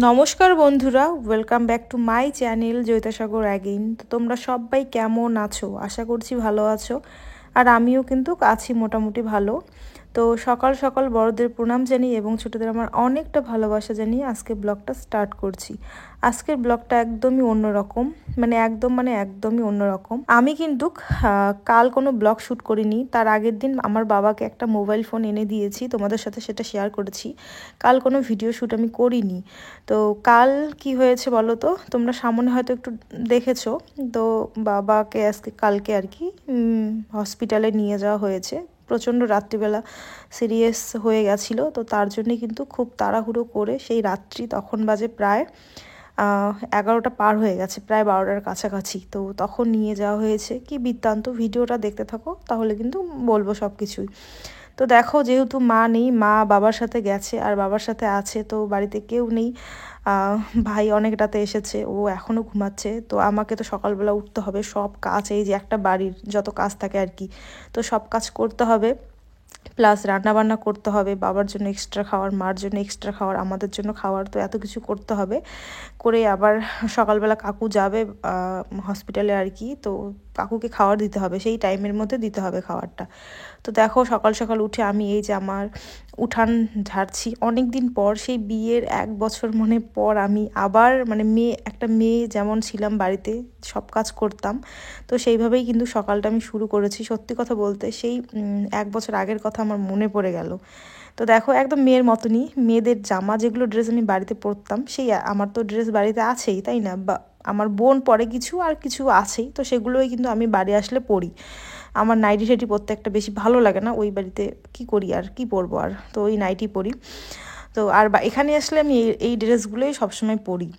নমস্কার বন্ধুরা, welcome back to my channel জৈতাসাগর again. তো তোমরা সবাই কেমন আছো? আশা করছি ভালো আছো। আর আমিও কিন্তু আছি মোটামুটি ভালো। তো সকাল সকাল বড়দের প্রণাম জানিয়ে এবং ছোটদের আমার অনেকটা ভালোবাসা জানিয়ে আজকে ব্লগটা স্টার্ট করছি। আজকের ব্লগটা একদমই অন্যরকম, একদমই অন্যরকম। আমি কিন্তু কাল কোনো ব্লগ শ্যুট করিনি। তার আগের দিন আমার বাবাকে একটা মোবাইল ফোন এনে দিয়েছি, তোমাদের সাথে সেটা শেয়ার করেছি। কাল কোনো ভিডিও শ্যুট আমি করিনি। তো কাল কি হয়েছে বলো তো, তোমরা সামনে হয়তো একটু দেখেছো। তো বাবাকে কালকে আর কি হসপিটালে নিয়ে যাওয়া হয়েছে। প্রচণ্ড রাত্রিবেলা সিরিয়াস হয়ে গেছিলো, তো তার জন্যে কিন্তু খুব তাড়াহুড়ো করে সেই রাত্রি, তখন বাজে প্রায় 11টা পার হয়ে গেছে, প্রায় 12টার কাছাকাছি। তো তখন নিয়ে যাওয়া হয়েছে। কি বৃত্তান্ত, ভিডিওটা দেখতে থাকো তাহলে কিন্তু বলবো সব কিছুই। তো দেখো, যেহেতু মা নেই, মা বাবার সাথে গেছে আর বাবার সাথে আছে, তো বাড়িতে কেউ নেই। ভাই অনেক রাতে এসেছে, ও এখনও ঘুমাচ্ছে। তো আমাকে তো সকালবেলা উঠতে হবে, সব কাজ, এই যে একটা বাড়ির যত কাজ থাকে আর কি, তো সব কাজ করতে হবে। প্লাস রান্নাবান্না করতে হবে, বাবার জন্য এক্সট্রা খাওয়ার, মার জন্য এক্সট্রা খাওয়ার, আমাদের জন্য খাওয়ার, তো এত কিছু করতে হবে। করে আবার সকালবেলা কাকু যাবে হসপিটালে আর কি, তো কাকুকে খাবার দিতে হবে, সেই টাইমের মধ্যে দিতে হবে খাবারটা। তো দেখো, সকাল সকাল উঠে আমি এই যে আমার উঠান ঝাড়ছি। অনেক দিন পর, সেই বিয়ের 1 বছর পর আমি আবার একটা মেয়ে যেমন ছিলাম বাড়িতে, সব কাজ করতাম, তো সেইভাবেই কিন্তু সকালটা আমি শুরু করেছি। সত্যি কথা বলতে সেই 1 বছর আগের কথা আমার মনে পড়ে গেল। তো দেখো, একদম মেয়ের মতনই, মেয়েদের জামা যেগুলো ড্রেস আমি বাড়িতে পরতাম, সেই আমার তো ড্রেস বাড়িতে আছেই, তাই না? বা আমার বোন পরে কিছু, আর কিছু আছেই, তো সেগুলোই কিন্তু আমি বাড়ি আসলে পরি। আমার নাইটি টাইটি পরতে একটা বেশি ভালো লাগে না, ওই বাড়িতে কি করি আর কি পরবো, আর তো ওই নাইটি পরি। তো আর এখানে আসলে আমি এই ড্রেসগুলোই সবসময় পরি।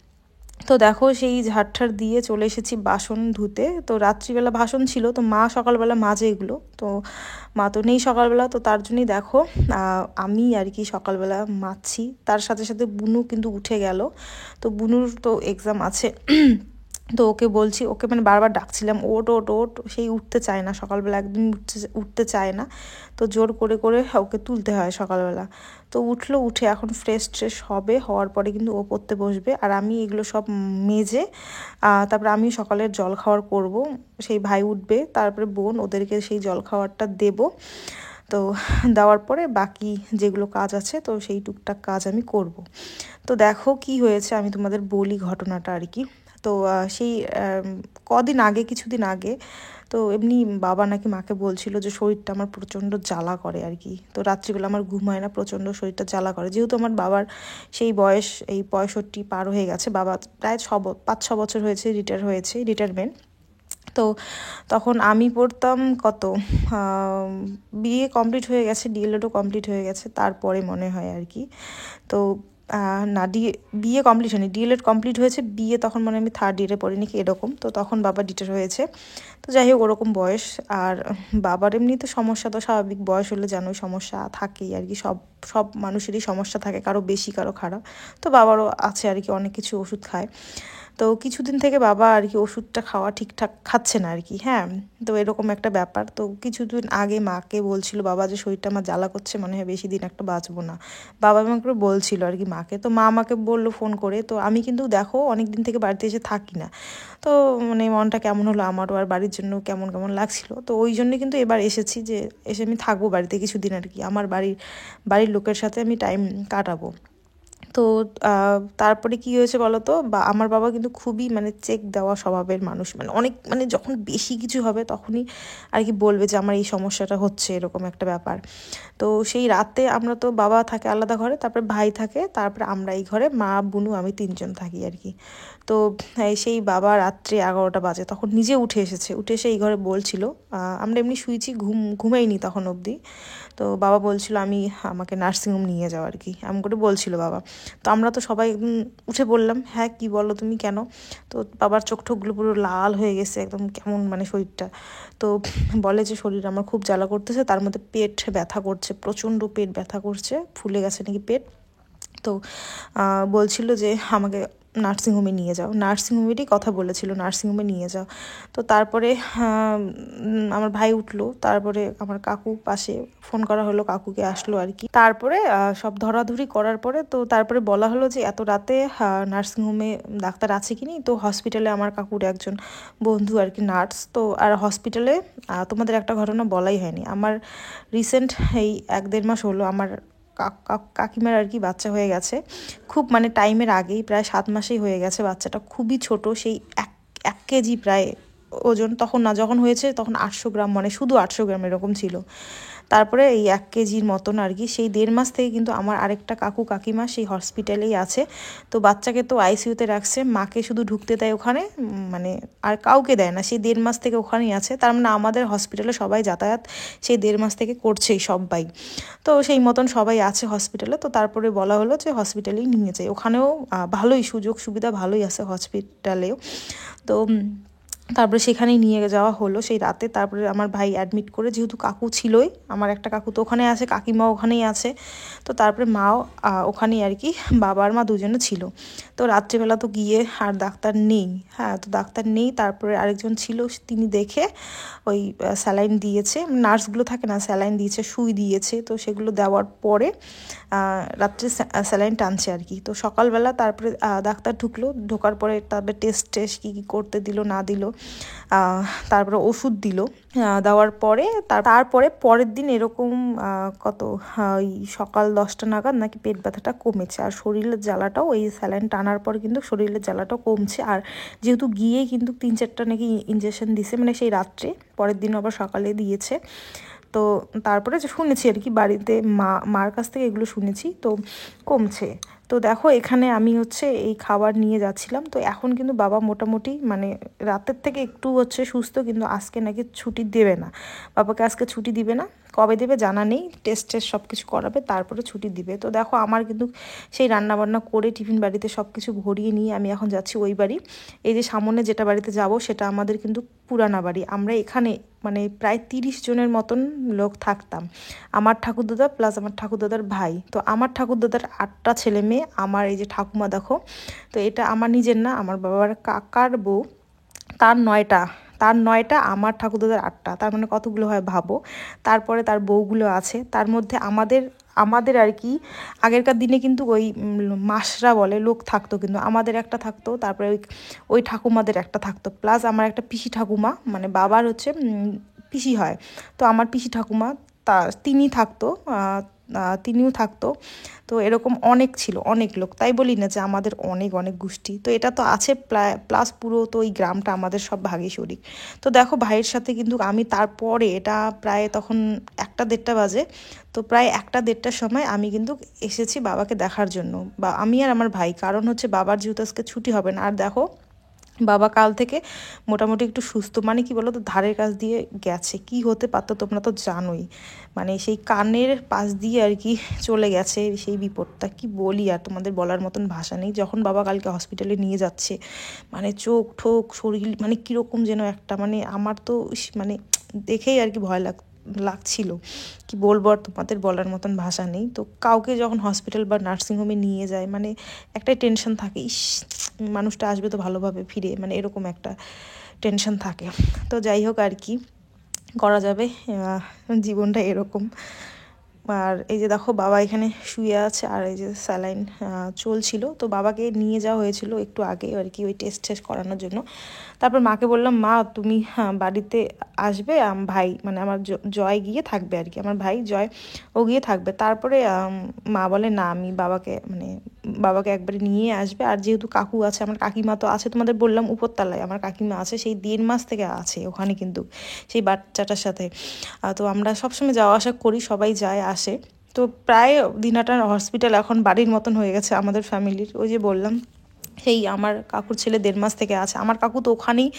তো দেখো, সেই ঝাড়ঠাড় দিয়ে চলে এসেছি বাসন ধুতে। তো রাত্রিবেলা বাসন ছিল, তো মা সকালবেলা মাজে এগুলো, তো মা তো নেই সকালবেলা, তো তার জন্যই দেখো আমি আর কি সকালবেলা মাজছি। তার সাথে সাথে বুনু কিন্তু উঠে গেল। তো বুনুর তো এক্সাম আছে, তো ওকে বলছি, ওকে বারবার ডাকছিলাম, ওট ওট ওট, সেই উঠতে চায় না সকালবেলা, একদম উঠতে চায় না। তো জোর করে করে ওকে তুলতে হয় সকালবেলা। তো উঠলো, উঠে এখন ফ্রেশ ট্রেশ হবে, হওয়ার পরে কিন্তু ও পড়তে বসবে, আর আমি এগুলো সব মেজে তারপরে আমি সকালের জল খাওয়ার করব। সেই ভাই উঠবে, তারপরে বোন, ওদেরকে সেই জল খাওয়ারটা দেবো। তো দেওয়ার পরে বাকি যেগুলো কাজ আছে, তো সেই টুকটাক কাজ আমি করব। তো দেখো কি হয়েছে, আমি তোমাদের বলি ঘটনাটা আর কি। তো সেই কদিন আগে, কিছুদিন আগে, তো এমনি বাবা নাকি মাকে বলছিল যে শরীরটা আমার প্রচণ্ড জ্বালা করে আর কি। তো রাত্রিবেলা আমার ঘুম হয় না, প্রচণ্ড শরীরটা জ্বালা করে। যেহেতু আমার বাবার সেই বয়স, এই 65 পার হয়ে গেছে, বাবা প্রায় 5-6 বছর হয়েছে রিটায়ারমেন্ট। তো তখন আমি পড়তাম কত, বিএ কমপ্লিট হয়ে গেছে, ডিএলএডও কমপ্লিট হয়ে গেছে তারপরে মনে হয় আর কি। তো না, বিএ কমপ্লিট হয়নি, ডিএলএড কমপ্লিট হয়েছে, বিএ তখন আমি 3rd ইয়ারে পড়ি নাকি এরকম। তো তখন বাবা রিটায়ার হয়েছে। তো যাই হোক, ওরকম বয়স। আর বাবার এমনিতে সমস্যা তো স্বাভাবিক, বয়স হলে জানোই সমস্যা থাকেই আর কি, সব সব মানুষেরই সমস্যা থাকে, কারো বেশি কারো খারাপ। তো বাবারও আছে আর কি, অনেক কিছু ওষুধ খায়। তো কিছুদিন থেকে বাবা আর কি ওষুধটা খাওয়া ঠিকঠাক খাচ্ছে না আর কি, হ্যাঁ। তো এরকম একটা ব্যাপার। তো কিছুদিন আগে মাকে বলছিল বাবা যে শরীরটা আমার জ্বালা করছে, মনে হয় বেশি দিন একটা বাঁচবো না। বাবা আমাকে বলছিল আর কি মাকে, তো মা আমাকে বললো ফোন করে। তো আমি কিন্তু দেখো অনেক দিন থেকে বাড়িতে এসে থাকি না। তো মনটা কেমন হলো আমারও, আর বাড়ির জন্য কেমন কেমন লাগছিল। তো ওই জন্য কিন্তু এবার এসেছি, যে এসে আমি থাকবো বাড়িতে কিছুদিন আর কি, আমার বাড়ির লোকের সাথে আমি টাইম কাটাবো। তো তারপরে কি হয়েছে বলো তো, বা আমার বাবা কিন্তু খুবই চেক দেওয়া স্বভাবের মানুষ, অনেক যখন বেশি কিছু হবে তখনই আর কি বলবে যে আমার এই সমস্যাটা হচ্ছে, এরকম একটা ব্যাপার। তো সেই রাতে আমরা তো, বাবা থাকে আলাদা ঘরে, তারপরে ভাই থাকে, তারপরে আমরা এই ঘরে, মা বুনু আমি 3জন থাকি আর কি। তো সেই বাবা রাত্রে 11টা বাজে তখন নিজে উঠে এসেছে, উঠে এসে এই ঘরে বলছিল, আমরা এমনি শুয়েছি, ঘুমাইনি তখন অবধি। তো বাবা বলছিল আমাকে নার্সিংহোম নিয়ে যাও আর কি, এমন করে বলছিল বাবা। তো আমরা তো সবাই একদম উঠে বললাম, হ্যাঁ কি বলো তুমি, কেন? তো বাবার চোখ ঠোকগুলো পুরো লাল হয়ে গেছে একদম, কেমন শরীরটা। তো বলে যে শরীর আমার খুব জ্বালা করতেছে, তার মধ্যে পেট ব্যথা করছে, প্রচণ্ড পেট ব্যথা করছে, ফুলে গেছে নাকি পেট। তো বলছিল যে আমাকে নার্সিংহোমে নিয়ে যাও, নার্সিংহোমেরই কথা বলেছিল, নার্সিংহোমে নিয়ে যাও। তো তারপরে আমার ভাই উঠলো, তারপরে আমার কাকু পাশে ফোন করা হলো, কাকুকে আসলো আর কি। তারপরে সব ধরাধরি করার পরে তো তারপরে বলা হলো যে এত রাতে নার্সিংহোমে ডাক্তার আছে কি নি। তো হসপিটালে আমার কাকুর একজন বন্ধু আর কি নার্স। তো আর হসপিটালে তোমাদের একটা ঘটনা বলাই হয়নি, আমার রিসেন্ট এই 1-1.5 মাস হলো আমার কাকিমার আর কি বাচ্চা হয়ে গেছে, খুব মানে টাইমের আগেই, প্রায় 7 মাসেই হয়ে গেছে। বাচ্চাটা খুবই ছোট, সেই 1 কেজি প্রায় ওজন, তখন না যখন হয়েছে তখন 800 গ্রাম, মানে শুধু 800 গ্রাম এরকম ছিল। তারপরে এই 1 কেজির মতন আর কি, সেই 1.5 মাস থেকে কিন্তু আমার আরেকটা কাকু কাকিমা সেই হসপিটালেই আছে। তো বাচ্চাকে তো আইসিইউতে রাখছে, মাকে শুধু ঢুকতে দেয় ওখানে, মানে আর কাউকে দেয় না। সেই 1.5 মাস থেকে ওখানেই আছে, তার মানে আমাদের হসপিটালে সবাই যাতায়াত সেই 1.5 মাস থেকে করছেই সবাই। তো সেই মতন সবাই আছে হসপিটালে। তো তারপরে বলা হলো যে হসপিটালেই নিয়ে যাই, ওখানেও ভালোই সুযোগ সুবিধা ভালোই আছে হসপিটালেও। তো তারপরে সেখানেই নিয়ে যাওয়া হলো সেই রাতে। তারপরে আমার ভাই অ্যাডমিট করে, যেহেতু কাকু ছিলই, আমার একটা কাকু তো ওখানে আছে, কাকিমা ওখানেই আছে। তো তারপরে মাও ওখানেই আর কি, বাবা আর মা দুজনে ছিল। তো রাত্রিবেলা তো গিয়ে আর ডাক্তার নেই, হ্যাঁ তো ডাক্তার নেই। তারপরে আরেকজন ছিল, তিনি দেখে ওই স্যালাইন দিয়েছে, নার্সগুলো থাকে না, স্যালাইন দিয়েছে, সুই দিয়েছে। তো সেগুলো দেওয়ার পরে রাত্রে স্যালাইন টানছে আর কি। তো সকালবেলা তারপরে ডাক্তার ঢুকলো, ঢোকার পরে তারপরে টেস্ট কী কী করতে দিল না দিল, তারপরে ওষুধ দিল। দেওয়ার পরে তারপরে পরের দিন এরকম কত ওই সকাল 10টা নাগাদ নাকি পেট ব্যথাটা কমেছে, আর শরীরের জ্বালাটাও ওই স্যালাইন টানার পর কিন্তু শরীরের জ্বালাটাও কমছে। আর যেহেতু গিয়েই কিন্তু 3-4টা নাকি ইঞ্জেকশন দিছে, মানে সেই রাত্রে, পরের দিন আবার সকালে দিয়েছে। তো তারপরে যে শুনেছি আর কি, বাড়িতে মার কাছ থেকে এগুলো শুনেছি, তো কমছে। তো দেখো এখানে আমি হচ্ছে এই খাবার নিয়ে যাচ্ছিলাম। তো এখন কিন্তু বাবা মোটামুটি মানে রাতের থেকে একটু হচ্ছে সুস্থ, কিন্তু আজকে নাকি ছুটি দেবে না, বাবাকে আজকে ছুটি দিবে না। কবে দেবে জানা নেই, টেস্ট সব কিছু করাবে তারপরে ছুটি দিবে। তো দেখো আমার কিন্তু সেই রান্নাবান্না করে টিফিন বাড়িতে সব কিছু ভরিয়ে নিয়ে আমি এখন যাচ্ছি ওই বাড়ি। এই যে সামনে যেটা বাড়িতে যাব সেটা আমাদের কিন্তু পুরানা বাড়ি। আমরা এখানে মানে প্রায় 30 জনের মতন লোক থাকতাম, আমার ঠাকুরদাদা প্লাস আমার ঠাকুরদাদার ভাই। তো আমার ঠাকুরদাদার 8টা ছেলে মেয়ে, আমার এই যে ঠাকুমা দেখো, তো এটা আমার নিজের না, আমার বাবার কাকার বউ, তার 9টা, আমার ঠাকুরদাদার 8টা, তার মানে কতগুলো হয় ভাবো। তারপরে তার বউগুলো আছে, তার মধ্যে আমাদের আর কি আগেরকার দিনে কিন্তু ওই মাসরা বলে লোক থাকতো, কিন্তু আমাদের একটা থাকতো, তারপরে ওই ঠাকুমাদের একটা থাকতো, প্লাস আমার একটা পিসি ঠাকুমা, মানে বাবার হচ্ছে পিসি হয়। তো আমার পিসি ঠাকুমা তিনি থাকতো, তিনিও থাকতো। তো এরকম অনেক ছিল, অনেক লোক, তাই বলি না যে আমাদের অনেক অনেক গোষ্ঠী। তো এটা তো আছে প্লাস পুরো তো এই গ্রামটা আমাদের সব ভাগে শরিক। তো দেখো ভাইয়ের সাথে কিন্তু আমি তারপরে, এটা প্রায় তখন 1টা-1.5টা বাজে, তো প্রায় 1টা-1.5টার সময় আমি কিন্তু এসেছি বাবাকে দেখার জন্য, বা আমি আর আমার ভাই, কারণ হচ্ছে বাবার যেহেতু আজকে ছুটি হবে না। আর দেখো বাবা কাল থেকে মোটামুটি একটু সুস্থ, মানে কি বলো তো, ধারের কাছ দিয়ে গেছে, কি হতে পারতো তোমরা তো জানোই, মানে সেই কানের পাশ দিয়ে আর কি চলে গেছে সেই বিপদটা, কি বলি আর, তোমাদের বলার মতন ভাষা নেই। যখন বাবা কালকে হসপিটালে নিয়ে যাচ্ছে, মানে চোখ ঠোক শরীর মানে কীরকম যেন একটা, মানে আমার তো মানে দেখেই আর কি ভয় লাগছিল, কি বলবো আর, তোমাদের বলার মতন ভাষা নেই। তো কাউকে যখন হসপিটাল বা নার্সিংহোমে নিয়ে যায়, মানে একটাই টেনশন থাকে, ইস মানুষটা আসবে তো ভালোভাবে ফিরে, মানে এরকম একটা টেনশন থাকে। তো যাই হোক আর কি করা যাবে, জীবনটা এরকম। আর এই যে দেখো বাবা এখানে শুয়ে আছে, আর এই যে স্যালাইন চলছিল। তো বাবাকে নিয়ে যাওয়া হয়েছিল একটু আগে আর কি, ওই টেস্ট করানোর জন্য। তারপর মাকে বললাম, মা তুমি বাড়িতে আসবে, ভাই মানে আমার জয় গিয়ে থাকবে আর কি, আমার ভাই জয় ও গিয়ে থাকবে। তারপরে মা বলে না, আমি বাবাকে একবারে নিয়ে আসবে। আর যেহেতু কাকু আছে, আমার কাকিমা তো আছে, তোমাদের বললাম উপরতলায় আমার কাকিমা আছে, সেই 1.5 মাস থেকে আছে ওখানে কিন্তু সেই বাচ্চাটার সাথে। তো আমরা সবসময় যাওয়া আসা করি, সবাই যায় আসে। তো প্রায় দিনাটার হসপিটাল এখন বাড়ির মতন হয়ে গেছে আমাদের ফ্যামিলির। ওই যে বললাম সেই আমার কাকুর ছেলে 1.5 মাস থেকে আছে, আমার কাকু তো ওখানেই,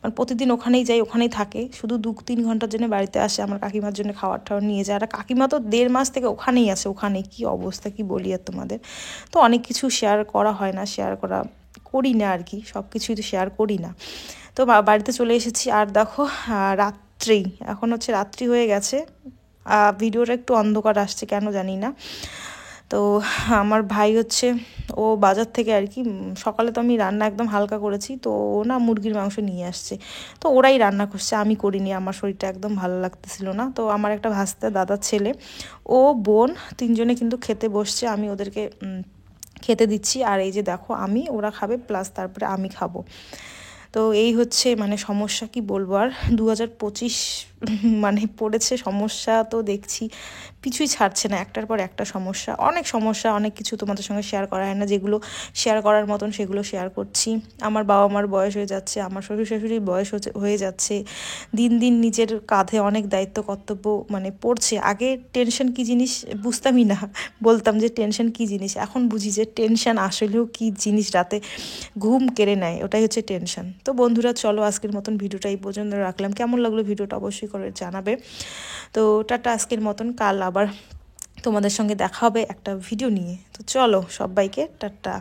মানে প্রতিদিন ওখানেই যায়, ওখানেই থাকে, শুধু 2-3 ঘন্টার জন্য বাড়িতে আসে আমার কাকিমার জন্য খাবার টাবার নিয়ে যায়। আর কাকিমা তো 1.5 মাস থেকে ওখানেই আছে, ওখানে কি অবস্থা কি বলি আর তোমাদের। তো অনেক কিছু শেয়ার করা হয় না, করি না আর কি, সব কিছুই তো শেয়ার করি না। তো বাড়িতে চলে এসেছি। আর দেখো রাত্রি, এখন হচ্ছে রাত্রি হয়ে গেছে, ভিডিওটা একটু অন্ধকার আসছে কেন জানি না। তো আমার ভাই হচ্ছে ও বাজার থেকে আর কি, সকালে তো আমি রান্না একদম হালকা করেছি, তো ও না মুরগির মাংস নিয়ে আসছে, তো ওরাই রান্না করছে, আমি করিনি, আমার শরীরটা একদম ভালো লাগতেছিল না। তো আমার একটা ভাস্তা দাদার ছেলে, ও বোন, তিনজনে কিন্তু খেতে বসছে, আমি ওদেরকে খেতে দিচ্ছি। আর এই যে দেখো আমি, ওরা খাবে প্লাস তারপরে আমি খাবো। তো এই হচ্ছে মানে সমস্যা, কি বলবো আর, 2025 মানে পড়েছে সমস্যা, তো দেখছি পিছুই ছাড়ছে না, একটার পর একটা সমস্যা, অনেক সমস্যা, অনেক কিছু তোমাদের সঙ্গে শেয়ার করা হয় না, যেগুলো শেয়ার করার মতন সেগুলো শেয়ার করছি। আমার বাবা মার বয়স হয়ে যাচ্ছে, আমার শ্বশুর শাশুড়ির বয়স হয়ে যাচ্ছে, দিন দিন নিজের কাঁধে অনেক দায়িত্ব কর্তব্য মানে পড়ছে। আগে টেনশন কি জিনিস বুঝতামই না, বলতাম যে টেনশন কি জিনিস, এখন বুঝি যে টেনশন আসলেও কি জিনিস, রাতে ঘুম কেড়ে নেয়, ওটাই হচ্ছে টেনশন। তো বন্ধুরা চলো আজকের মতন ভিডিওটা এই পর্যন্ত রাখলাম, কেমন লাগলো ভিডিওটা অবশ্যই করে জানাবে। তো টাটা আজকের মতন, কাল আবার তোমাদের সঙ্গে দেখা হবে একটা ভিডিও নিয়ে। তো চলো সবাইকে টাটা।